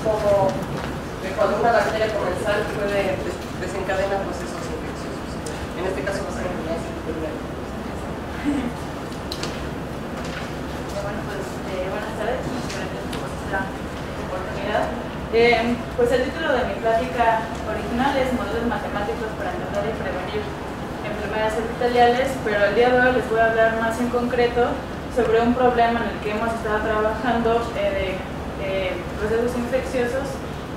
cómo cuando una bacteria comensal puede desencadenar procesos infecciosos. En este caso va a ser enfermedades epiteliales. Bueno, pues buenas tardes, muchas gracias por esta oportunidad. Pues el título de mi plática original es Modelos matemáticos para entender y prevenir enfermedades epiteliales, pero el día de hoy les voy a hablar más en concreto sobre un problema en el que hemos estado trabajando de procesos infecciosos,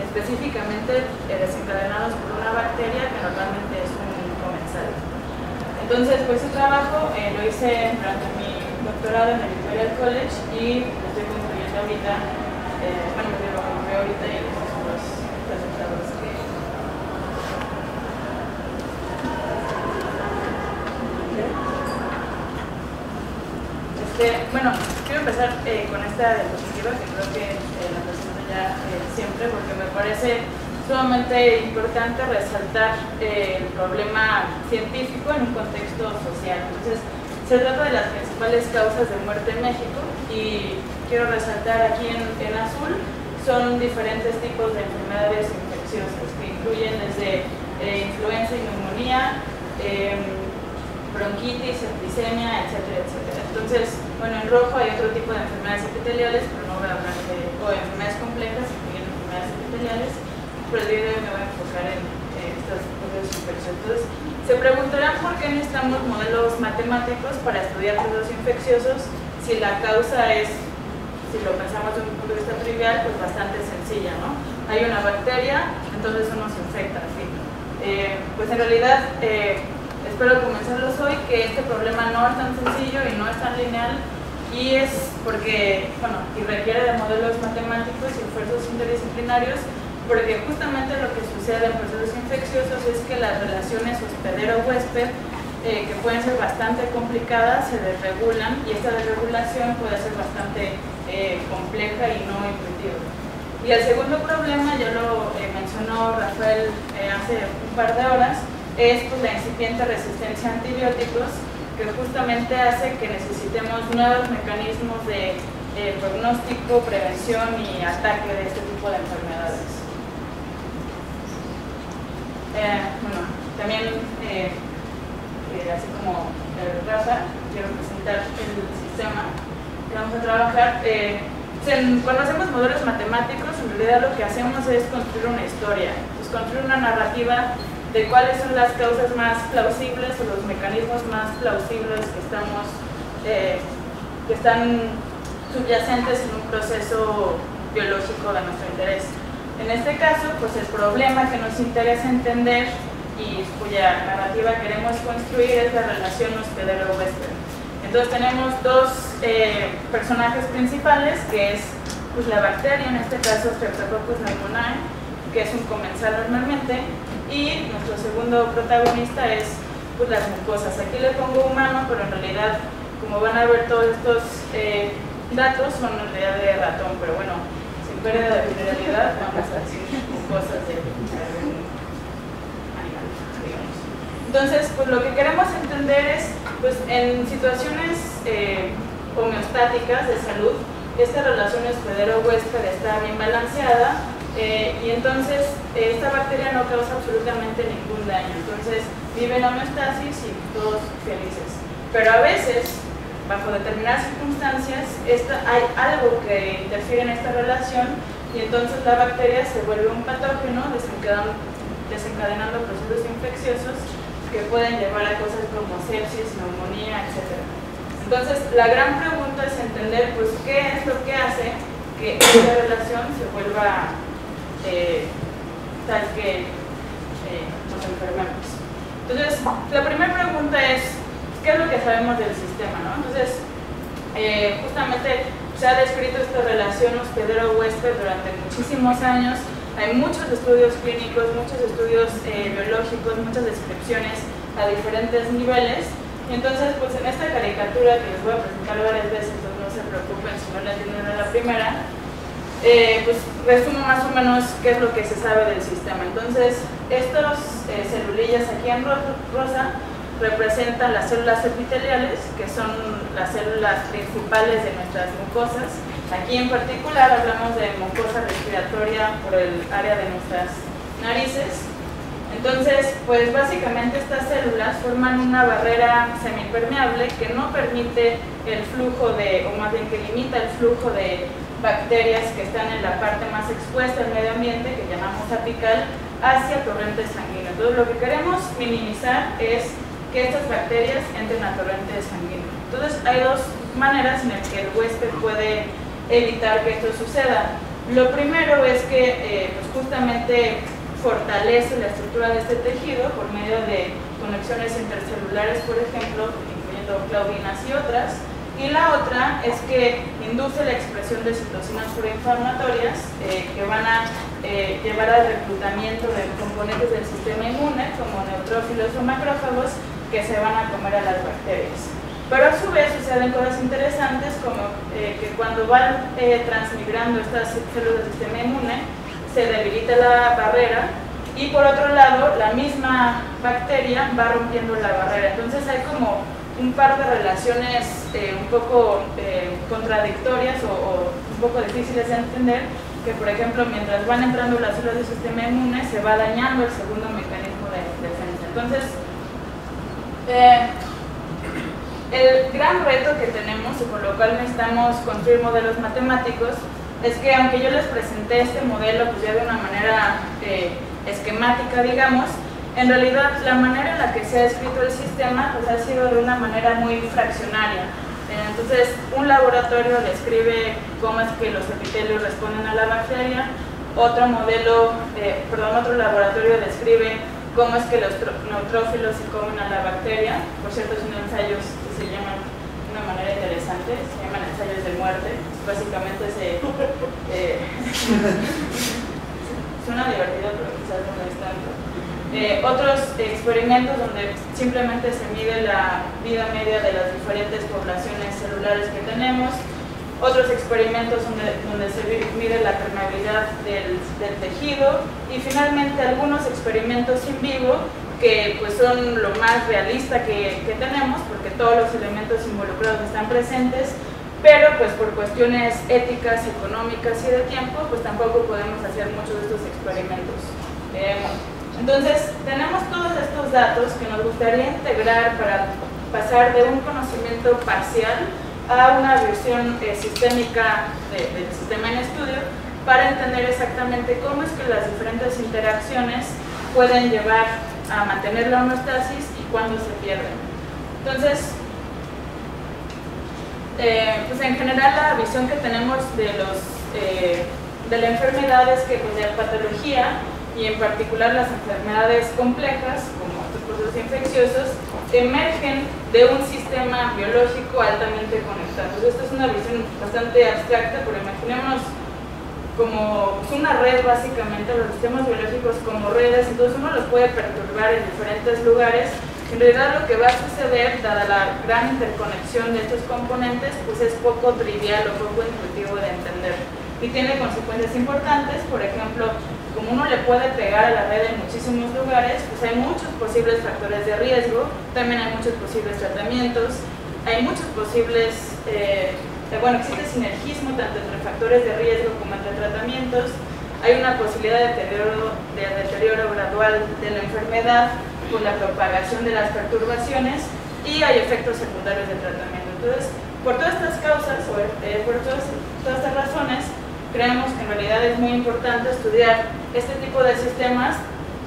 específicamente desencadenados por una bacteria que normalmente es un comensal. Entonces, pues ese trabajo lo hice durante mi doctorado en el Imperial College y lo estoy concluyendo ahorita, bueno, lo concluí ahorita y estos son los resultados que... Bueno, quiero empezar con esta diapositiva que creo que la presento ya siempre porque me parece sumamente importante resaltar el problema científico en un contexto social. Entonces, se trata de las principales causas de muerte en México y quiero resaltar aquí en azul son diferentes tipos de enfermedades infecciosas que incluyen desde influenza y neumonía, bronquitis, septicemia, etcétera, etcétera. Entonces, bueno, en rojo hay otro tipo de enfermedades epiteliales, pero no voy a hablar de enfermedades complejas, incluyendo enfermedades epiteliales, pero el día de hoy me voy a enfocar en estos procesos infecciosos. Entonces, se preguntarán por qué necesitamos modelos matemáticos para estudiar procesos infecciosos si la causa es, si lo pensamos desde un punto de vista trivial, pues bastante sencilla, ¿no? Hay una bacteria, entonces uno se infecta, así. Pues en realidad, espero convencerlos hoy que este problema no es tan sencillo y no es tan lineal y es porque, bueno, y requiere de modelos matemáticos y esfuerzos interdisciplinarios porque justamente lo que sucede en procesos infecciosos es que las relaciones hospedero-huésped, que pueden ser bastante complicadas, se desregulan y esta desregulación puede ser bastante compleja y no intuitiva. Y el segundo problema, ya lo mencionó Rafael hace un par de horas, es pues, la incipiente resistencia a antibióticos que justamente hace que necesitemos nuevos mecanismos de pronóstico, prevención y ataque de este tipo de enfermedades. Bueno, también así como Rafa, quiero presentar el sistema que vamos a trabajar. Cuando hacemos modelos matemáticos, en realidad lo que hacemos es construir una historia, pues construir una narrativa de cuáles son las causas más plausibles o los mecanismos más plausibles que están subyacentes en un proceso biológico de nuestro interés. En este caso, pues el problema que nos interesa entender y cuya narrativa queremos construir es la relación hospedero-huésped. Entonces tenemos dos personajes principales, que es pues, la bacteria, en este caso Streptococcus pneumoniae, que es un comensal normalmente, y nuestro segundo protagonista es pues, las mucosas. Aquí le pongo humano, pero en realidad, como van a ver todos estos datos, son en realidad de ratón, pero bueno, sin pérdida de fidelidad, vamos a decir mucosas de algún animal, digamos. Entonces, pues lo que queremos entender es, pues en situaciones homeostáticas de salud, esta relación hospedero-huésped está bien balanceada, y entonces esta bacteria no causa absolutamente ningún daño, entonces vive en homeostasis y todos felices. Pero a veces, bajo determinadas circunstancias, hay algo que interfiere en esta relación y entonces la bacteria se vuelve un patógeno desencadenando procesos infecciosos que pueden llevar a cosas como sepsis, neumonía, etc. Entonces, la gran pregunta es entender pues, qué es lo que hace que esta relación se vuelva tal que nos enfermemos. Entonces, la primera pregunta es, ¿qué es lo que sabemos del sistema, ¿no? Entonces, justamente se ha descrito esta relación hospedero-huésped durante muchísimos años. Hay muchos estudios clínicos, muchos estudios biológicos, muchas descripciones a diferentes niveles. Y entonces, pues en esta caricatura que les voy a presentar varias veces, entonces no se preocupen si no la entienden a la primera, pues resumo más o menos qué es lo que se sabe del sistema. Entonces, estos celulillas aquí en rosa representan las células epiteliales, que son las células principales de nuestras mucosas, Aquí en particular hablamos de mucosa respiratoria por el área de nuestras narices. Entonces, pues básicamente estas células forman una barrera semipermeable que no permite el flujo de, o más bien que limita el flujo de bacterias que están en la parte más expuesta al medio ambiente, que llamamos apical, hacia torrentes sanguíneos. Entonces, lo que queremos minimizar es que estas bacterias entren a torrente sanguíneo. Entonces, hay dos maneras en las que el huésped puede evitar que esto suceda. Lo primero es que pues justamente fortalece la estructura de este tejido por medio de conexiones intercelulares, por ejemplo, incluyendo claudinas y otras. Y la otra es que induce la expresión de citocinas proinflamatorias que van a llevar al reclutamiento de componentes del sistema inmune, como neutrófilos o macrófagos, que se van a comer a las bacterias. Pero a su vez suceden cosas interesantes como que cuando van transmigrando estas células del sistema inmune, se debilita la barrera y por otro lado la misma bacteria va rompiendo la barrera. Entonces hay como un par de relaciones un poco contradictorias o un poco difíciles de entender, que por ejemplo mientras van entrando las células del sistema inmune se va dañando el segundo mecanismo de defensa. Entonces el gran reto que tenemos y por lo cual necesitamos construir modelos matemáticos es que aunque yo les presenté este modelo pues ya de una manera esquemática, digamos, en realidad la manera en la que se ha escrito el sistema pues ha sido de una manera muy fraccionaria. Entonces un laboratorio describe cómo es que los epitelios responden a la bacteria, otro laboratorio describe cómo es que los neutrófilos se comen a la bacteria. Por cierto, son ensayos que se llaman de una manera interesante, se llaman ensayos de muerte. Básicamente suena divertido, pero quizás no lo es tanto. Otros experimentos donde simplemente se mide la vida media de las diferentes poblaciones celulares que tenemos. Otros experimentos donde se mide la permeabilidad del tejido y finalmente algunos experimentos in vivo que pues son lo más realista que tenemos porque todos los elementos involucrados están presentes, pero pues por cuestiones éticas, económicas y de tiempo pues tampoco podemos hacer muchos de estos experimentos. Entonces tenemos todos estos datos que nos gustaría integrar para pasar de un conocimiento parcial a una visión sistémica del sistema en estudio para entender exactamente cómo es que las diferentes interacciones pueden llevar a mantener la homeostasis y cuándo se pierden. Entonces, pues en general la visión que tenemos de la enfermedad es que pues, la patología y en particular las enfermedades complejas como estos procesos infecciosos emergen de un sistema biológico altamente conectado. Entonces, esta es una visión bastante abstracta, pero imaginémonos como una red básicamente, los sistemas biológicos como redes, entonces uno los puede perturbar en diferentes lugares. En realidad lo que va a suceder, dada la gran interconexión de estos componentes, pues es poco trivial o poco intuitivo de entender. Y tiene consecuencias importantes, por ejemplo, como uno le puede pegar a la red en muchísimos lugares, pues hay muchos posibles factores de riesgo, también hay muchos posibles tratamientos, hay muchos posibles, existe sinergismo tanto entre factores de riesgo como entre tratamientos, hay una posibilidad de deterioro gradual de la enfermedad por la propagación de las perturbaciones y hay efectos secundarios de tratamiento. Entonces, por todas estas causas, por todas estas razones, creemos que en realidad es muy importante estudiar este tipo de sistemas,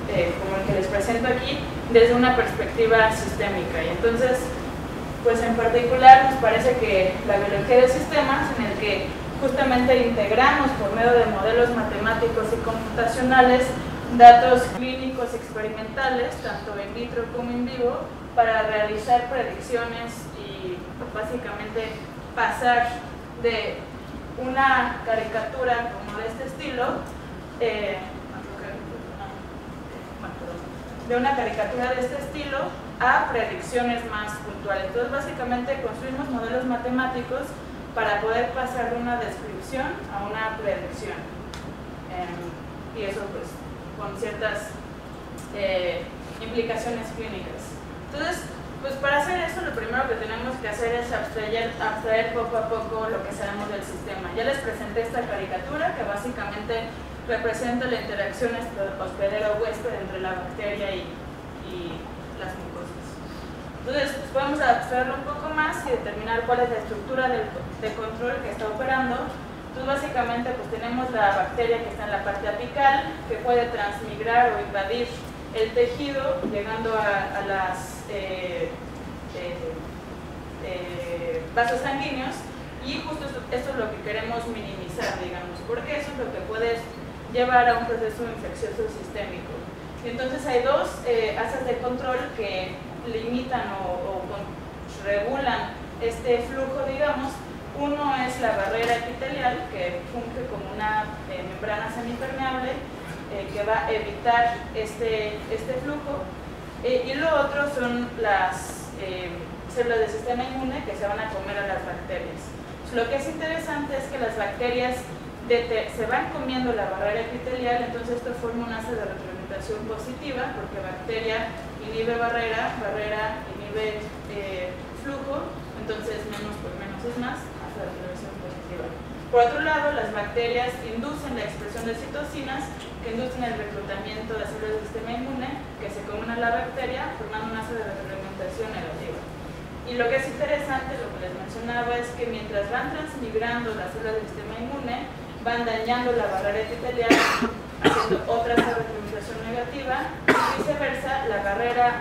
como el que les presento aquí, desde una perspectiva sistémica. Y entonces, pues en particular nos parece que la biología de sistemas, en el que justamente integramos por medio de modelos matemáticos y computacionales datos clínicos experimentales, tanto in vitro como in vivo, para realizar predicciones y básicamente pasar de una caricatura como de este estilo, a predicciones más puntuales. Entonces básicamente construimos modelos matemáticos para poder pasar de una descripción a una predicción, y eso pues con ciertas implicaciones clínicas. Entonces Pues para hacer eso lo primero que tenemos que hacer es abstraer poco a poco lo que sabemos del sistema. Ya les presenté esta caricatura que básicamente representa la interacción hospedero-huésped entre la bacteria y las mucosas. Entonces pues podemos abstraerlo un poco más y determinar cuál es la estructura de control que está operando. Entonces básicamente pues tenemos la bacteria que está en la parte apical, que puede transmigrar o invadir el tejido llegando a las vasos sanguíneos, y justo esto es lo que queremos minimizar, digamos, porque eso es lo que puede llevar a un proceso infeccioso sistémico. Entonces hay dos asas de control que limitan o regulan este flujo, digamos. Uno es la barrera epitelial, que funge como una membrana semipermeable que va a evitar este flujo, y lo otro son las células del sistema inmune que se van a comer a las bacterias. Lo que es interesante es que las bacterias se van comiendo la barrera epitelial, entonces esto forma una asa de retroalimentación positiva, porque bacteria inhibe barrera, barrera inhibe flujo, entonces menos por menos es más, asa de retroalimentación positiva. Por otro lado, las bacterias inducen la expresión de citocinas, que inducen el reclutamiento de células del sistema inmune, que se comen a la bacteria, formando una asa de retroalimentación negativa. Y lo que es interesante, lo que les mencionaba, es que mientras van transmigrando las células del sistema inmune, van dañando la barrera epitelial, haciendo otra asa de retroalimentación negativa, y viceversa,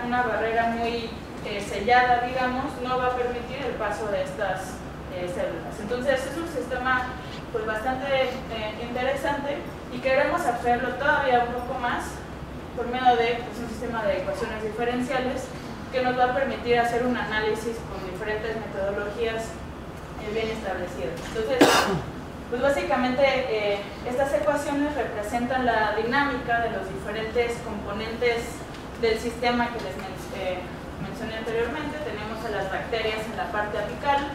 una barrera muy sellada, digamos, no va a permitir el paso de estas células. Entonces es un sistema pues bastante interesante, y queremos hacerlo todavía un poco más por medio de un sistema de ecuaciones diferenciales que nos va a permitir hacer un análisis con diferentes metodologías bien establecidas. Entonces, pues básicamente estas ecuaciones representan la dinámica de los diferentes componentes del sistema que les mencioné anteriormente. Tenemos a las bacterias en la parte apical,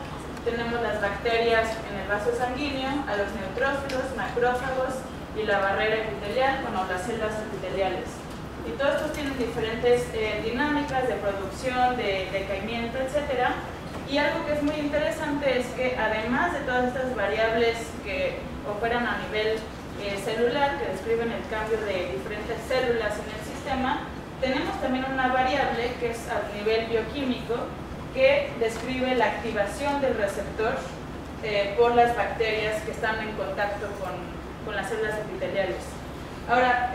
tenemos las bacterias en el vaso sanguíneo, a los neutrófilos, macrófagos y la barrera epitelial, bueno, las células epiteliales. Y todos estos tienen diferentes dinámicas de producción, de decaimiento, etc. Y algo que es muy interesante es que además de todas estas variables que operan a nivel celular, que describen el cambio de diferentes células en el sistema, tenemos también una variable que es a nivel bioquímico, que describe la activación del receptor por las bacterias que están en contacto con las células epiteliales. Ahora,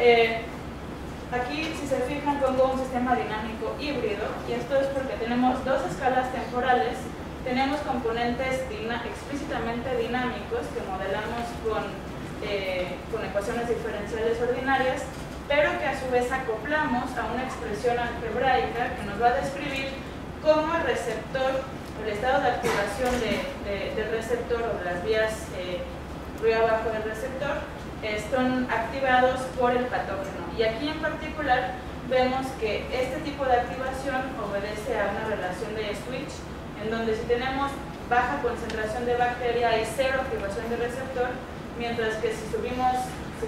aquí, si se fijan, pongo un sistema dinámico híbrido, y esto es porque tenemos dos escalas temporales. Tenemos componentes explícitamente dinámicos que modelamos con ecuaciones diferenciales ordinarias, pero que a su vez acoplamos a una expresión algebraica que nos va a describir cómo el receptor, el estado de activación del receptor o de las vías río abajo del receptor, están activados por el patógeno. Y aquí en particular vemos que este tipo de activación obedece a una relación de switch, en donde si tenemos baja concentración de bacteria hay cero activación de receptor, mientras que si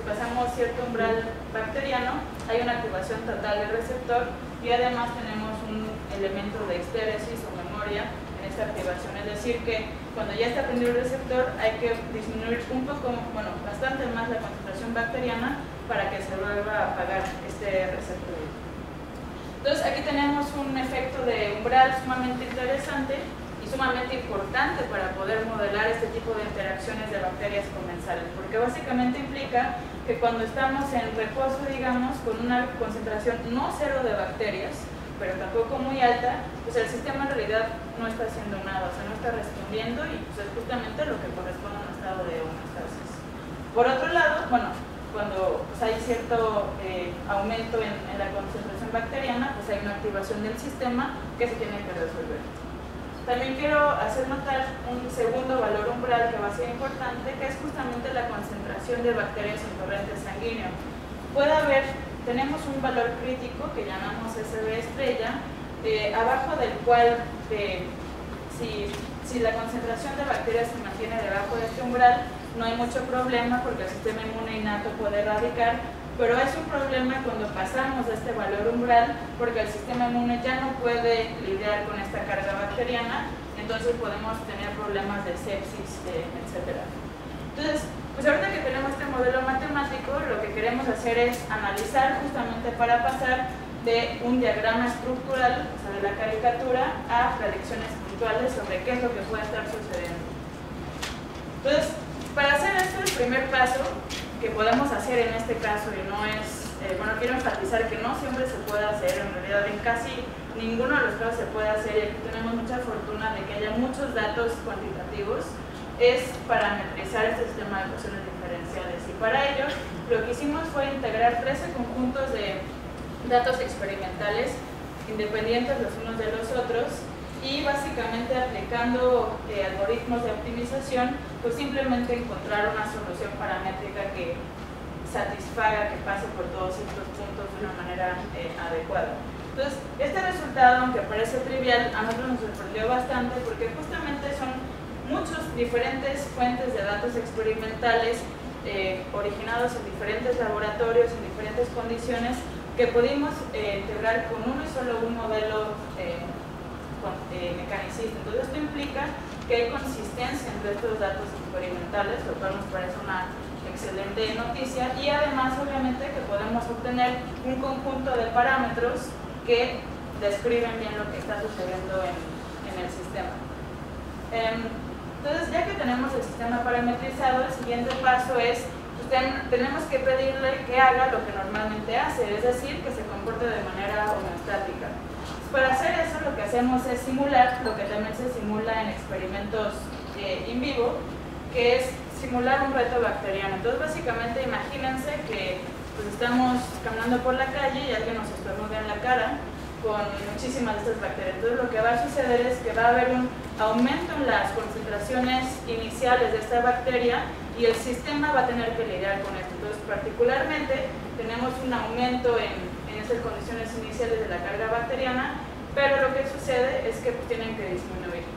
pasamos cierto umbral bacteriano hay una activación total del receptor, y además tenemos un elemento de estéresis o memoria en esta activación, es decir que cuando ya está prendido el receptor hay que disminuir un poco, bueno, bastante más la concentración bacteriana para que se vuelva a apagar este receptor. Entonces aquí tenemos un efecto de umbral sumamente interesante y sumamente importante para poder modelar este tipo de interacciones de bacterias comensales, porque básicamente implica que cuando estamos en reposo, digamos, con una concentración no cero de bacterias, pero tampoco muy alta, pues el sistema en realidad no está haciendo nada, o sea, no está respondiendo, y pues es justamente lo que corresponde a un estado de homeostasis. Por otro lado, bueno, cuando pues, hay cierto aumento en la concentración bacteriana, pues hay una activación del sistema que se tiene que resolver. También quiero hacer notar un segundo valor umbral que va a ser importante, que es justamente la concentración de bacterias en torrente sanguíneo. Tenemos un valor crítico que llamamos SB estrella, abajo del cual si la concentración de bacterias se mantiene debajo de este umbral, no hay mucho problema porque el sistema inmune innato puede erradicar pero es un problema cuando pasamos a este valor umbral, porque el sistema inmune ya no puede lidiar con esta carga bacteriana, entonces podemos tener problemas de sepsis, etc. Entonces, pues ahorita que tenemos este modelo matemático, lo que queremos hacer es analizar justamente para pasar de un diagrama estructural, o sea, de la caricatura, a predicciones puntuales sobre qué es lo que puede estar sucediendo. Entonces, para hacer esto, el primer paso que podemos hacer en este caso, y no es, bueno, quiero enfatizar que no siempre se puede hacer, en realidad en casi ninguno de los casos se puede hacer, y aquí tenemos mucha fortuna de que haya muchos datos cuantitativos, es parametrizar este sistema de ecuaciones diferenciales. Y para ello, lo que hicimos fue integrar 13 conjuntos de datos experimentales independientes los unos de los otros, y básicamente aplicando algoritmos de optimización, pues simplemente encontrar una solución paramétrica que satisfaga, que pase por todos estos puntos de una manera adecuada. Entonces, este resultado, aunque parece trivial, a nosotros nos sorprendió bastante porque justamente son muchos diferentes fuentes de datos experimentales originados en diferentes laboratorios, en diferentes condiciones, que pudimos integrar con uno y solo un modelo mecanicista. Entonces esto implica que hay consistencia entre estos datos experimentales, lo cual nos parece una excelente noticia, y además obviamente que podemos obtener un conjunto de parámetros que describen bien lo que está sucediendo en el sistema. Entonces, ya que tenemos el sistema parametrizado, el siguiente paso es, pues, tenemos que pedirle que haga lo que normalmente hace, es decir, que se comporte de manera homeostática. Para hacer eso, lo que hacemos es simular lo que también se simula en experimentos in vivo, que es simular un reto bacteriano. Entonces, básicamente, imagínense que pues, estamos caminando por la calle y alguien nos estornuda en la cara con muchísimas de estas bacterias. Entonces, lo que va a suceder es que va a haber un aumento en las concentraciones iniciales de esta bacteria y el sistema va a tener que lidiar con esto. Entonces, particularmente, tenemos un aumento en estas condiciones iniciales de la carga bacteriana, pero lo que sucede es que pues, tienen que disminuir.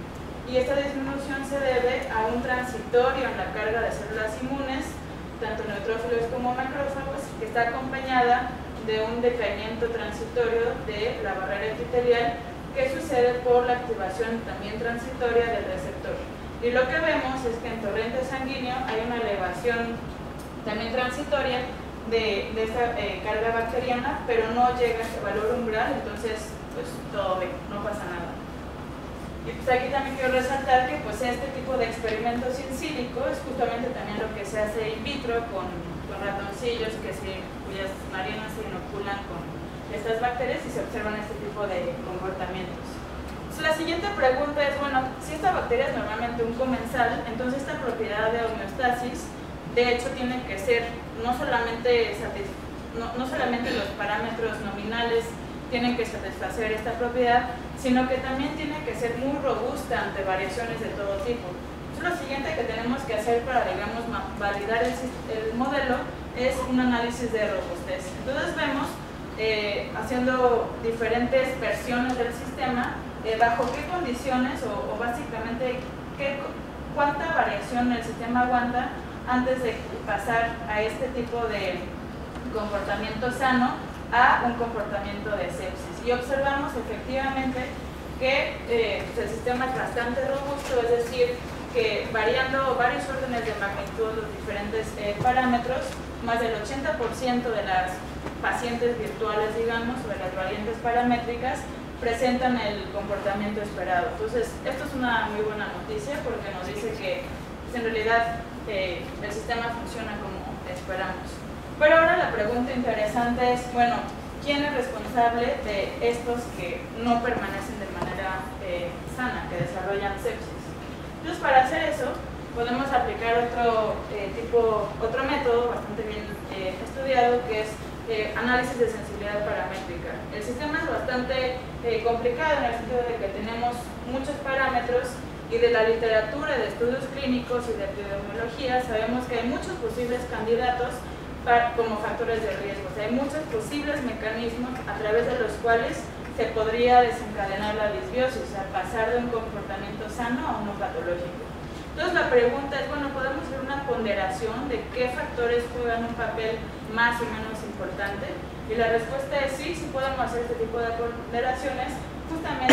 Y esta disminución se debe a un transitorio en la carga de células inmunes, tanto neutrófilos como macrófagos, que está acompañada de un decaimiento transitorio de la barrera epitelial que sucede por la activación también transitoria del receptor. Y lo que vemos es que en torrente sanguíneo hay una elevación también transitoria de esta carga bacteriana, pero no llega a este valor umbral, entonces pues todo bien, no pasa nada. Y pues aquí también quiero resaltar que pues este tipo de experimentos in silico es justamente también lo que se hace in vitro con ratoncillos cuyas narinas se inoculan con estas bacterias y se observan este tipo de comportamientos. Entonces, la siguiente pregunta es, bueno, si esta bacteria es normalmente un comensal, entonces esta propiedad de homeostasis de hecho tiene que ser no solamente los parámetros nominales tienen que satisfacer esta propiedad, sino que también tiene que ser muy robusta ante variaciones de todo tipo. Entonces, lo siguiente que tenemos que hacer para, digamos, validar el modelo es un análisis de robustez. Entonces vemos, haciendo diferentes versiones del sistema, bajo qué condiciones o básicamente cuánta variación el sistema aguanta antes de pasar a este tipo de comportamiento sano a un comportamiento de sepsis. Y observamos efectivamente que el sistema es bastante robusto, es decir, que variando varios órdenes de magnitud los diferentes parámetros, más del 80% de las pacientes virtuales, digamos, o de las variantes paramétricas, presentan el comportamiento esperado. Entonces, esto es una muy buena noticia porque nos dice que pues, en realidad el sistema funciona como esperamos. Pero ahora la pregunta interesante es, bueno, ¿quién es responsable de estos que no permanecen de manera sana, que desarrollan sepsis? Entonces, para hacer eso, podemos aplicar otro método bastante bien estudiado, que es análisis de sensibilidad paramétrica. El sistema es bastante complicado en el sentido de que tenemos muchos parámetros y de la literatura de estudios clínicos y de epidemiología sabemos que hay muchos posibles candidatos como factores de riesgo. O sea, hay muchos posibles mecanismos a través de los cuales se podría desencadenar la disbiosis, o sea, pasar de un comportamiento sano a uno patológico. Entonces la pregunta es, bueno, ¿podemos hacer una ponderación de qué factores juegan un papel más o menos importante? Y la respuesta es sí, sí podemos hacer este tipo de ponderaciones, justamente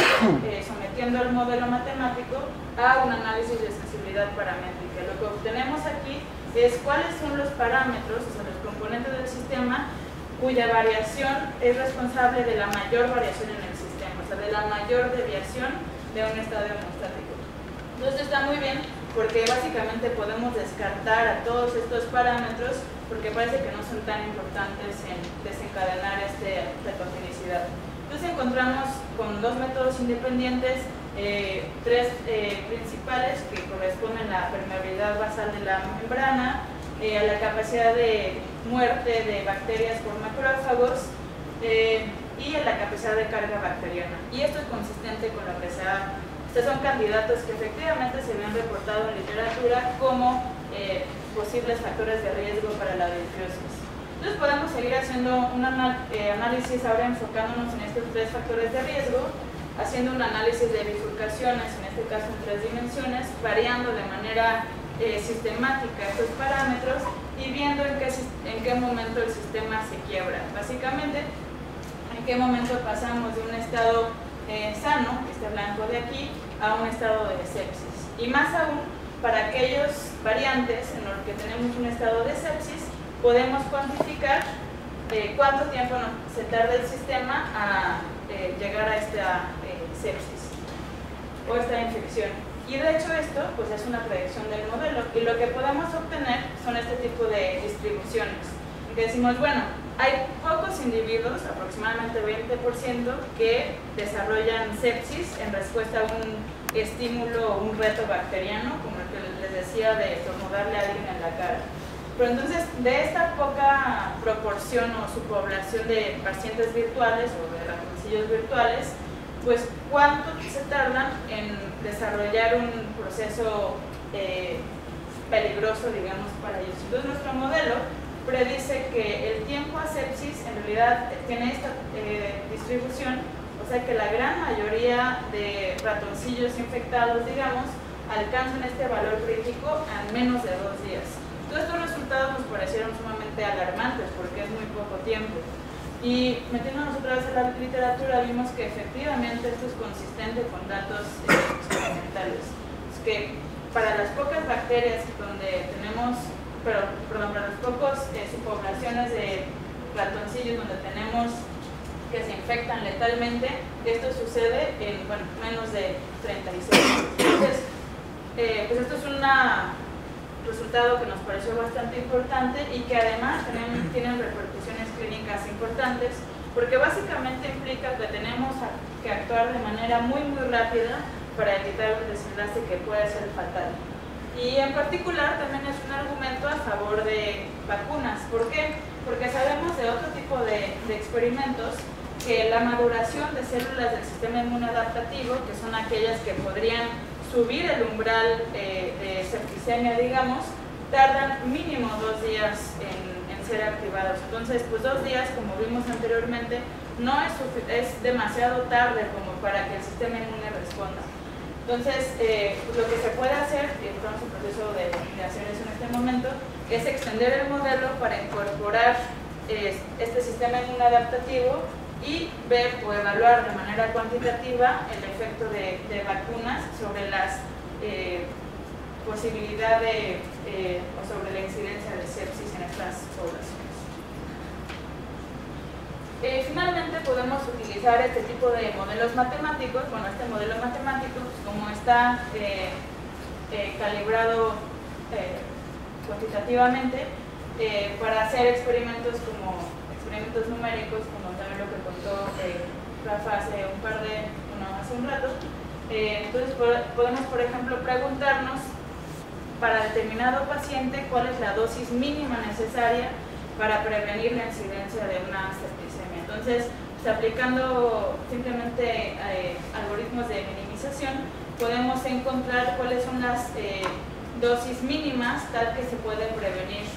sometiendo el modelo matemático a un análisis de sensibilidad paramétrica. Lo que obtenemos aquí es cuáles son los parámetros, o sea, los componentes del sistema cuya variación es responsable de la mayor variación en el sistema, o sea, de la mayor deviación de un estado hemostático. Entonces está muy bien porque básicamente podemos descartar a todos estos parámetros porque parece que no son tan importantes en desencadenar esta patogenicidad. Entonces encontramos con dos métodos independientes, tres principales que corresponden a la permeabilidad basal de la membrana, a la capacidad de muerte de bacterias por macrófagos y a la capacidad de carga bacteriana. Y esto es consistente con lo que se ha... Estos son candidatos que efectivamente se habían reportado en literatura como posibles factores de riesgo para la disbiosis. Entonces podemos seguir haciendo un análisis ahora enfocándonos en estos tres factores de riesgo, haciendo un análisis de bifurcaciones, en este caso en 3 dimensiones, variando de manera sistemática estos parámetros y viendo en qué momento el sistema se quiebra. Básicamente, en qué momento pasamos de un estado sano, este blanco de aquí, a un estado de sepsis. Y más aún, para aquellos variantes en los que tenemos un estado de sepsis, podemos cuantificar cuánto tiempo se tarda el sistema a llegar a esta sepsis o esta infección. Y de hecho esto pues es una predicción del modelo y lo que podemos obtener son este tipo de distribuciones. Que decimos, bueno, hay pocos individuos, aproximadamente 20%, que desarrollan sepsis en respuesta a un estímulo o un reto bacteriano, como el que les decía de estornudarle a alguien en la cara. Pero entonces, de esta poca proporción o subpoblación de pacientes virtuales o de ratoncillos virtuales, pues cuánto se tardan en desarrollar un proceso peligroso, digamos, para ellos. Entonces, nuestro modelo predice que el tiempo a sepsis en realidad tiene esta distribución, o sea que la gran mayoría de ratoncillos infectados, digamos, alcanzan este valor crítico en menos de 2 días. Todos estos resultados nos parecieron sumamente alarmantes porque es muy poco tiempo. Y metiéndonos otra vez en la literatura vimos que efectivamente esto es consistente con datos experimentales. Es que para las pocas bacterias donde tenemos, para las pocas subpoblaciones de ratoncillos donde tenemos que se infectan letalmente, esto sucede en menos de 36 meses. Entonces, pues esto es un resultado que nos pareció bastante importante y que además tienen repercusiones clínicas importantes porque básicamente implica que tenemos que actuar de manera muy rápida para evitar un desenlace que puede ser fatal. Y en particular también es un argumento a favor de vacunas. ¿Por qué? Porque sabemos de otro tipo de experimentos que la maduración de células del sistema inmunodaptativo, que son aquellas que podrían subir el umbral de septicemia, digamos, tardan mínimo 2 días en ser activados. Entonces, pues 2 días, como vimos anteriormente, no es demasiado tarde como para que el sistema inmune responda. Entonces, pues lo que se puede hacer, y estamos en proceso de hacer eso en este momento, es extender el modelo para incorporar este sistema inmunodaptativo y ver o evaluar de manera cuantitativa el efecto de vacunas sobre las posibilidades o sobre la incidencia de sepsis en estas poblaciones. Finalmente podemos utilizar este tipo de modelos matemáticos. Bueno, este modelo matemático, pues, como está calibrado cuantitativamente, para hacer experimentos numéricos, como también lo que contó Rafa hace un rato. Entonces podemos, por ejemplo, preguntarnos para determinado paciente cuál es la dosis mínima necesaria para prevenir la incidencia de una septicemia. Entonces, pues, aplicando simplemente algoritmos de minimización, podemos encontrar cuáles son las dosis mínimas tal que se puede prevenir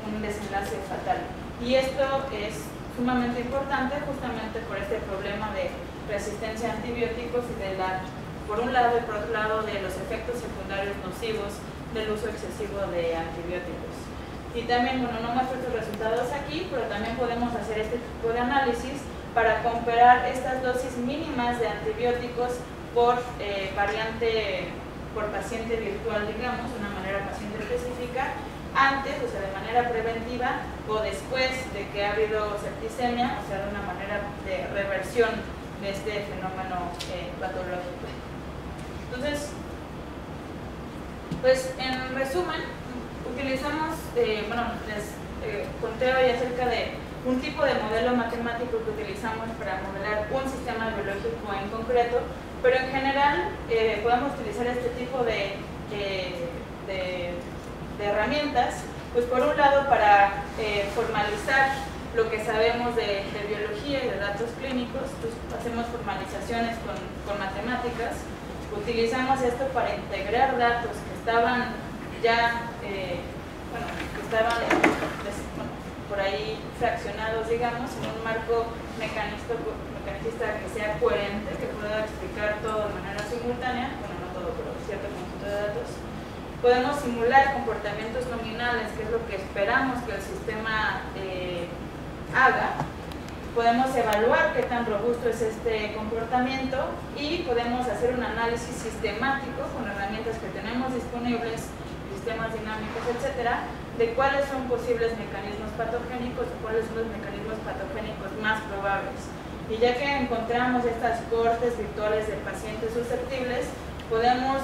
un desenlace fatal. Y esto es sumamente importante justamente por este problema de resistencia a antibióticos y de la por un lado, y por otro lado de los efectos secundarios nocivos del uso excesivo de antibióticos. Y también, bueno, no muestro estos resultados aquí, pero también podemos hacer este tipo de análisis para comparar estas dosis mínimas de antibióticos por variante, por paciente virtual, digamos, de una manera paciente específica, antes, o sea, de manera preventiva, o después de que ha habido septicemia, o sea, de una manera de reversión de este fenómeno patológico. Entonces, pues en resumen, utilizamos, bueno, les conté hoy acerca de un tipo de modelo matemático que utilizamos para modelar un sistema biológico en concreto, pero en general podemos utilizar este tipo de herramientas, pues por un lado para formalizar lo que sabemos de biología y de datos clínicos, pues hacemos formalizaciones con matemáticas, utilizamos esto para integrar datos que estaban ya, por ahí fraccionados, digamos, en un marco mecanicista que sea coherente, que pueda explicar todo de manera simultánea, bueno, no todo, pero cierto conjunto de datos. Podemos simular comportamientos nominales, que es lo que esperamos que el sistema haga. Podemos evaluar qué tan robusto es este comportamiento y podemos hacer un análisis sistemático con herramientas que tenemos disponibles, sistemas dinámicos, etcétera, de cuáles son posibles mecanismos patogénicos o cuáles son los mecanismos patogénicos más probables. Y ya que encontramos estas cohortes virtuales de pacientes susceptibles, podemos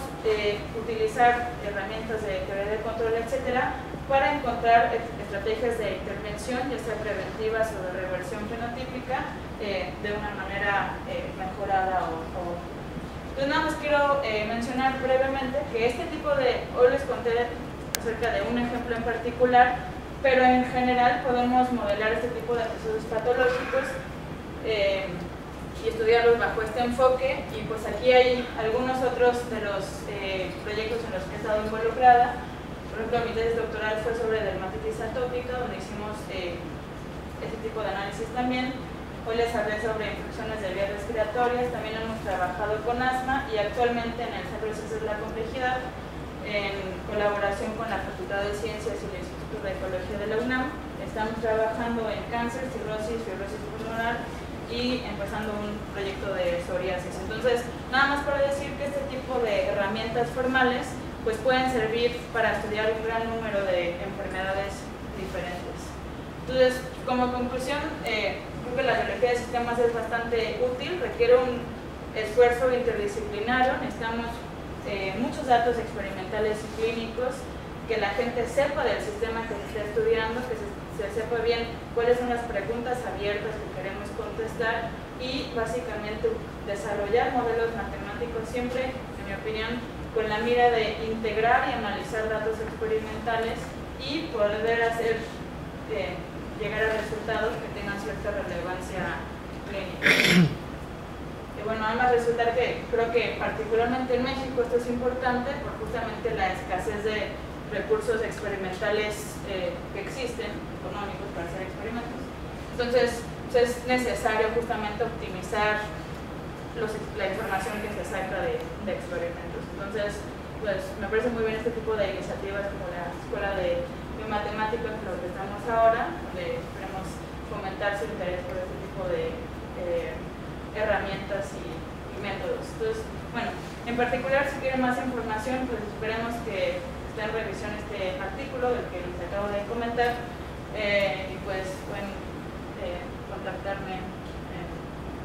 utilizar herramientas de teoría de control, etcétera, para encontrar estrategias de intervención, ya sea preventivas o de reversión fenotípica, de una manera mejorada Entonces nada más quiero mencionar brevemente que este tipo de, hoy les conté acerca de un ejemplo en particular, pero en general podemos modelar este tipo de procesos patológicos y estudiarlos bajo este enfoque. Y pues aquí hay algunos otros de los proyectos en los que he estado involucrada. Por ejemplo, mi tesis doctoral fue sobre dermatitis atópica, donde hicimos este tipo de análisis también. Hoy les hablé sobre infecciones de vías respiratorias. También hemos trabajado con asma y actualmente en el Centro de Ciencias de la Complejidad, en colaboración con la Facultad de Ciencias y el Instituto de Ecología de la UNAM, estamos trabajando en cáncer, cirrosis, fibrosis pulmonar y empezando un proyecto de psoriasis. Entonces, nada más para decir que este tipo de herramientas formales pues pueden servir para estudiar un gran número de enfermedades diferentes. Entonces, como conclusión, creo que la biología de sistemas es bastante útil, requiere un esfuerzo interdisciplinario, necesitamos muchos datos experimentales y clínicos, que la gente sepa del sistema que se está estudiando, que se sepa bien cuáles son las preguntas abiertas que queremos contestar y básicamente desarrollar modelos matemáticos siempre, en mi opinión, con la mira de integrar y analizar datos experimentales y poder hacer llegar a resultados que tengan cierta relevancia clínica. Y bueno, además resulta que creo que particularmente en México esto es importante por justamente la escasez de recursos experimentales que existen, económicos para hacer experimentos. Entonces es necesario justamente optimizar la información que se saca de experimentos. Entonces, pues me parece muy bien este tipo de iniciativas como la Escuela de Biomatemáticas, con lo que estamos ahora, donde esperemos fomentar su interés por este tipo de herramientas y métodos. Entonces, bueno, en particular si quieren más información, pues esperemos que esté en revisión este artículo del que les acabo de comentar y pues pueden contactarme,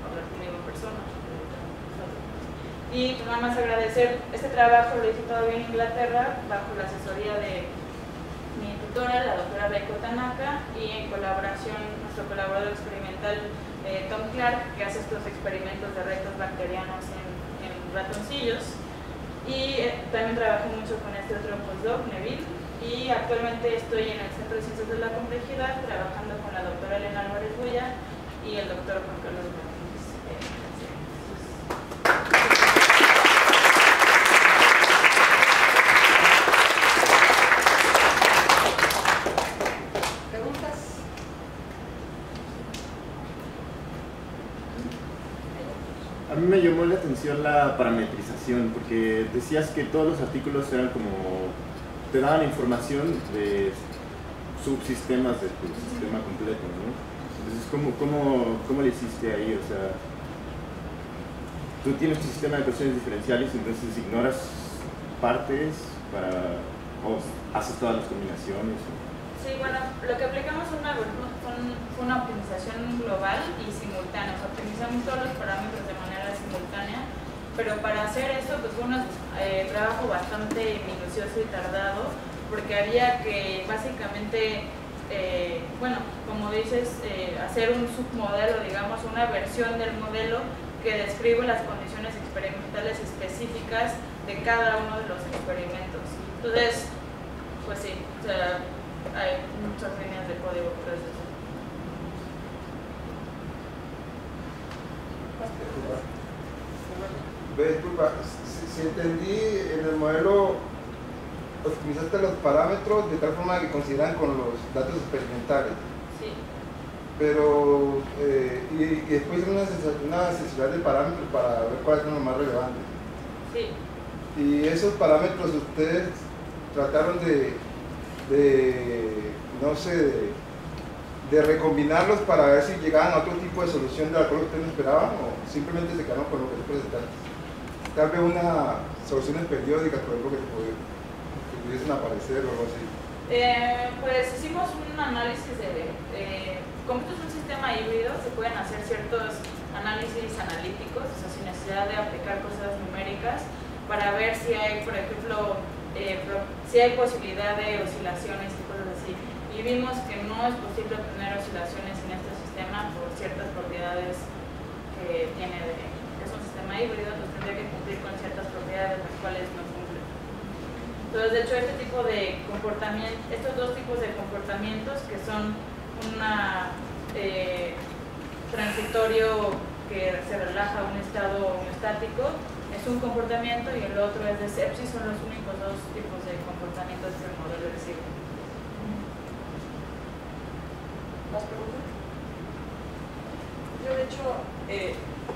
hablar conmigo en persona. Y pues nada más agradecer, este trabajo lo hice todavía en Inglaterra bajo la asesoría de mi tutora, la doctora Reiko Tanaka, y en colaboración nuestro colaborador experimental Tom Clark, que hace estos experimentos de retos bacterianos en ratoncillos. Y también trabajé mucho con este otro postdoc, Neville, y actualmente estoy en el Centro de Ciencias de la Complejidad trabajando con la doctora Elena Álvarez Bulla y el doctor Juan Carlos Martínez. A mí me llamó la atención la parametrización combinación, porque decías que todos los artículos eran como, te daban información de subsistemas de tu sistema completo, ¿no? Entonces, ¿cómo le hiciste ahí? O sea, tú tienes tu sistema de ecuaciones diferenciales, entonces ignoras partes o haces todas las combinaciones. Sí, bueno, lo que aplicamos fue una optimización global y simultánea. O sea, optimizamos todos los parámetros de manera simultánea, pero para hacer esto pues fue un trabajo bastante minucioso y tardado, porque había que básicamente, bueno, como dices, hacer un submodelo, digamos, una versión del modelo que describe las condiciones experimentales específicas de cada uno de los experimentos. Entonces, pues sí, o sea, hay muchas líneas de código por eso. Disculpa, si entendí, en el modelo optimizaste los parámetros de tal forma que coincidan con los datos experimentales. Sí. Pero, y después una necesidad de parámetros para ver cuáles son los más relevantes. Sí. Y esos parámetros ustedes trataron no sé, de recombinarlos para ver si llegaban a otro tipo de solución de la cual ustedes no esperaban, o simplemente se quedaron con lo que les presentaste. Tal vez una soluciones periódicas, por ejemplo, que pudiesen aparecer o algo así. Pues hicimos un análisis como esto es un sistema híbrido, se pueden hacer ciertos análisis analíticos, o sea, sin necesidad de aplicar cosas numéricas, para ver si hay, por ejemplo, si hay posibilidad de oscilaciones y cosas así. Y vimos que no es posible obtener oscilaciones en este sistema por ciertas propiedades que tiene que es un sistema híbrido, pues tendría que cumplir con ciertas propiedades las cuales no cumple. Entonces, de hecho, estos dos tipos de comportamientos, que son una transitorio que se relaja a un estado homeostático, es un comportamiento, y el otro es de sepsis, son los únicos dos tipos de comportamientos que el modelo recibe. ¿Más preguntas? Yo, de hecho,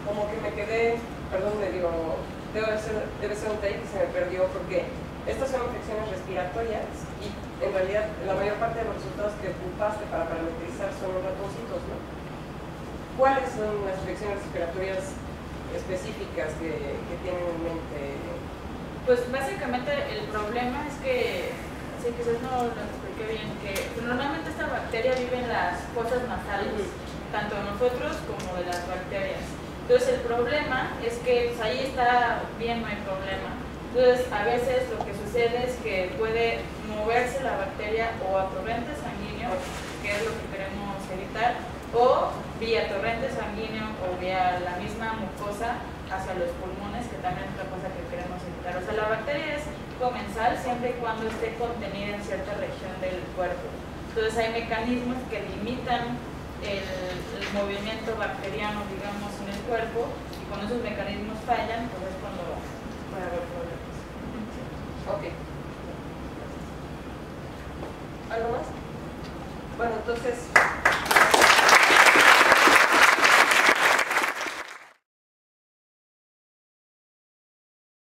como que me quedé, perdón, debe ser un take que se me perdió, porque estas son infecciones respiratorias y en realidad la mayor parte de los resultados que ocupaste para parametrizar son los ratoncitos, ¿no? ¿Cuáles son las infecciones respiratorias específicas que tienen en mente? Pues básicamente el problema es que, sí, quizás no lo expliqué bien, que normalmente esta bacteria vive en las fosas nasales, tanto de nosotros como de las bacterias. Entonces el problema es que pues, ahí está bien, no hay problema. Entonces a veces lo que sucede es que puede moverse la bacteria o a torrente sanguíneo, que es lo que queremos evitar, o vía torrente sanguíneo o vía la misma mucosa hacia los pulmones, que también es otra cosa que queremos evitar. O sea, la bacteria es comensal siempre y cuando esté contenida en cierta región del cuerpo. Entonces hay mecanismos que limitan el movimiento bacteriano, digamos, en el cuerpo, y cuando esos mecanismos fallan, pues es cuando puede haber problemas. Ok. ¿Algo más? Bueno, entonces